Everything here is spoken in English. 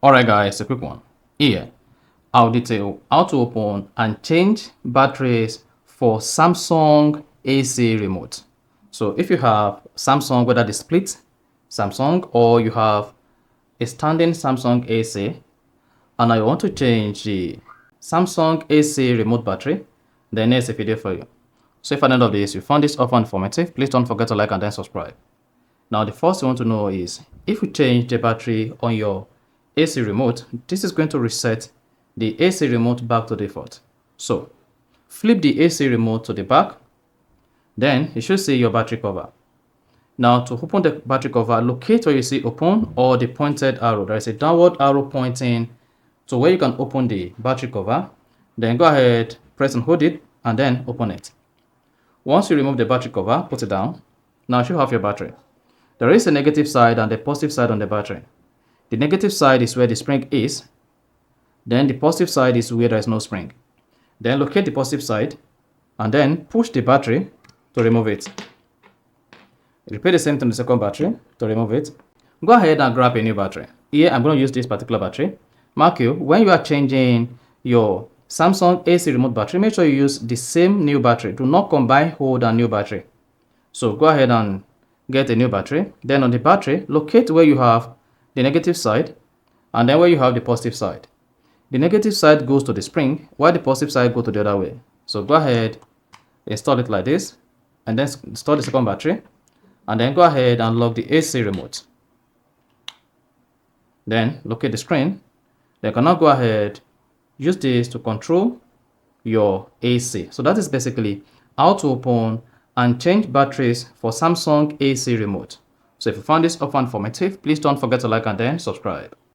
Alright guys, a quick one. Here, I'll detail how to open and change batteries for Samsung AC remote. So if you have Samsung, whether the split Samsung or you have a standing Samsung AC, and I want to change the Samsung AC remote battery, then there's a video for you. So if at the end of this you found this offer informative, please don't forget to like and then subscribe. Now the first you want to know is, if you change the battery on your AC remote, this is going to reset the AC remote back to default. So flip the AC remote to the back, then you should see your battery cover. Now to open the battery cover, locate where you see open or the pointed arrow. There is a downward arrow pointing to where you can open the battery cover. Then go ahead, press and hold it, and then open it. Once you remove the battery cover, put it down. Now you should have your battery. There is a negative side and a positive side on the battery. The negative side is where the spring is. Then the positive side is where there is no spring. Then locate the positive side and then push the battery to remove it. Repeat the same thing to the second battery to remove it. Go ahead and grab a new battery. Here I'm going to use this particular battery. Mark you, when you are changing your Samsung AC remote battery, make sure you use the same new battery. Do not combine old and new battery. So go ahead and get a new battery. Then on the battery, locate where you have the negative side and then where you have the positive side. The negative side goes to the spring while the positive side goes to the other way. So go ahead, install it like this, and then install the second battery, and then go ahead and lock the AC remote. Then locate the screen. Then you can now go ahead, use this to control your AC. So that is basically how to open and change batteries for Samsung AC remote. So if you found this offer informative, please don't forget to like and then subscribe.